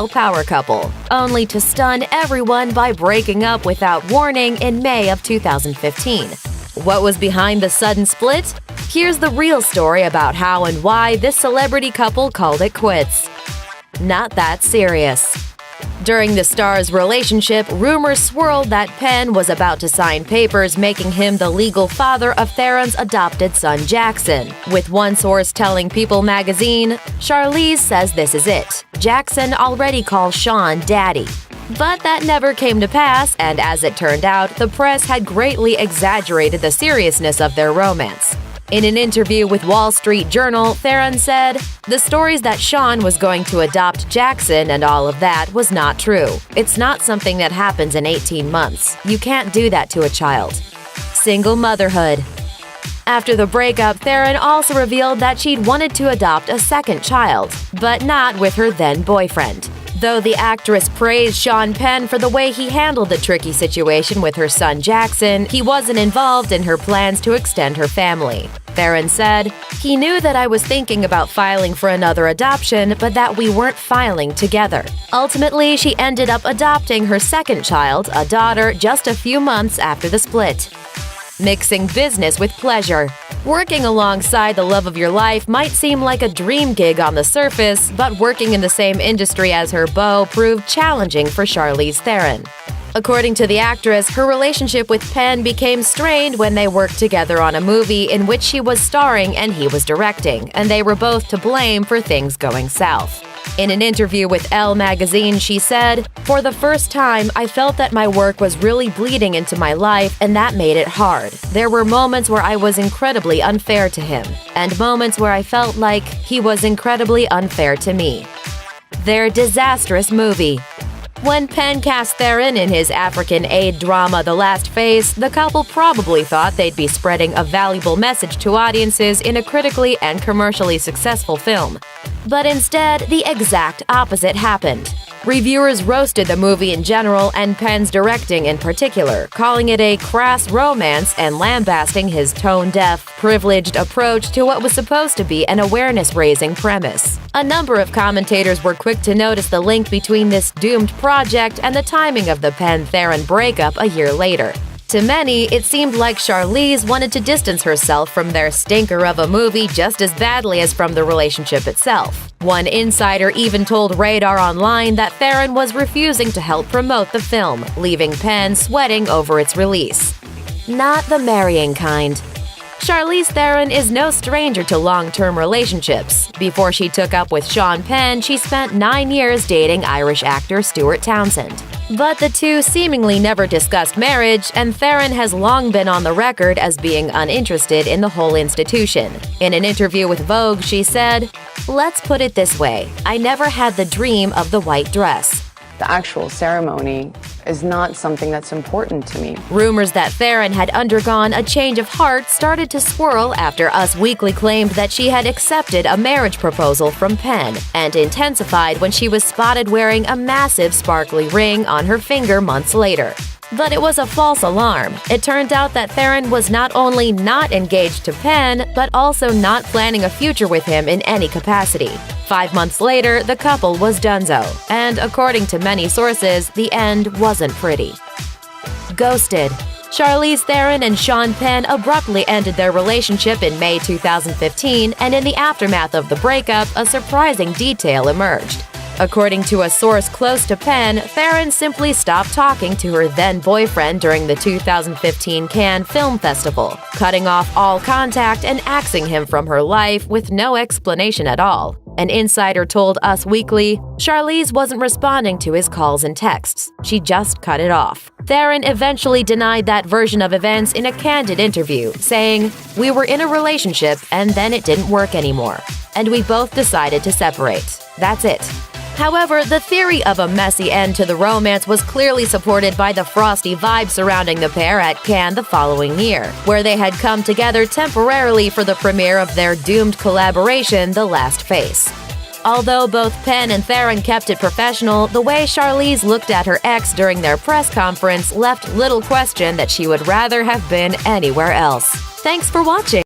power couple, only to stun everyone by breaking up without warning in May of 2015. What was behind the sudden split? Here's the real story about how and why this celebrity couple called it quits. Not that serious. During the star's relationship, rumors swirled that Penn was about to sign papers making him the legal father of Theron's adopted son Jackson, with one source telling People magazine, "Charlize says this is it. Jackson already calls Sean daddy." But that never came to pass, and as it turned out, the press had greatly exaggerated the seriousness of their romance. In an interview with Wall Street Journal, Theron said, "The stories that Sean was going to adopt Jackson and all of that was not true. It's not something that happens in 18 months. You can't do that to a child." Single motherhood. After the breakup, Theron also revealed that she'd wanted to adopt a second child, but not with her then-boyfriend. Though the actress praised Sean Penn for the way he handled the tricky situation with her son Jackson, he wasn't involved in her plans to extend her family. Theron said, "He knew that I was thinking about filing for another adoption, but that we weren't filing together." Ultimately, she ended up adopting her second child, a daughter, just a few months after the split. Mixing business with pleasure. Working alongside the love of your life might seem like a dream gig on the surface, but working in the same industry as her beau proved challenging for Charlize Theron. According to the actress, her relationship with Penn became strained when they worked together on a movie in which she was starring and he was directing, and they were both to blame for things going south. In an interview with Elle magazine, she said, "For the first time, I felt that my work was really bleeding into my life, and that made it hard. There were moments where I was incredibly unfair to him, and moments where I felt like he was incredibly unfair to me." Their disastrous movie. When Penn cast Theron in his African aid drama The Last Face, the couple probably thought they'd be spreading a valuable message to audiences in a critically and commercially successful film. But instead, the exact opposite happened. Reviewers roasted the movie in general and Penn's directing in particular, calling it a crass romance and lambasting his tone-deaf, privileged approach to what was supposed to be an awareness-raising premise. A number of commentators were quick to notice the link between this doomed project and the timing of the Penn-Theron breakup a year later. To many, it seemed like Charlize wanted to distance herself from their stinker of a movie just as badly as from the relationship itself. One insider even told Radar Online that Theron was refusing to help promote the film, leaving Penn sweating over its release. Not the marrying kind. Charlize Theron is no stranger to long-term relationships. Before she took up with Sean Penn, she spent 9 years dating Irish actor Stuart Townsend. But the two seemingly never discussed marriage, and Theron has long been on the record as being uninterested in the whole institution. In an interview with Vogue, she said, "Let's put it this way, I never had the dream of the white dress. The actual ceremony is not something that's important to me." Rumors that Theron had undergone a change of heart started to swirl after Us Weekly claimed that she had accepted a marriage proposal from Penn, and intensified when she was spotted wearing a massive sparkly ring on her finger months later. But it was a false alarm. It turned out that Theron was not only not engaged to Penn, but also not planning a future with him in any capacity. 5 months later, the couple was donezo, and according to many sources, the end wasn't pretty. Ghosted. Charlize Theron and Sean Penn abruptly ended their relationship in May 2015, and in the aftermath of the breakup, a surprising detail emerged. According to a source close to Penn, Theron simply stopped talking to her then-boyfriend during the 2015 Cannes Film Festival, cutting off all contact and axing him from her life with no explanation at all. An insider told Us Weekly, Charlize wasn't responding to his calls and texts. She just cut it off. Theron eventually denied that version of events in a candid interview, saying, "We were in a relationship and then it didn't work anymore, and we both decided to separate. That's it." However, the theory of a messy end to the romance was clearly supported by the frosty vibe surrounding the pair at Cannes the following year, where they had come together temporarily for the premiere of their doomed collaboration, The Last Face. Although both Penn and Theron kept it professional, the way Charlize looked at her ex during their press conference left little question that she would rather have been anywhere else. Thanks for watching.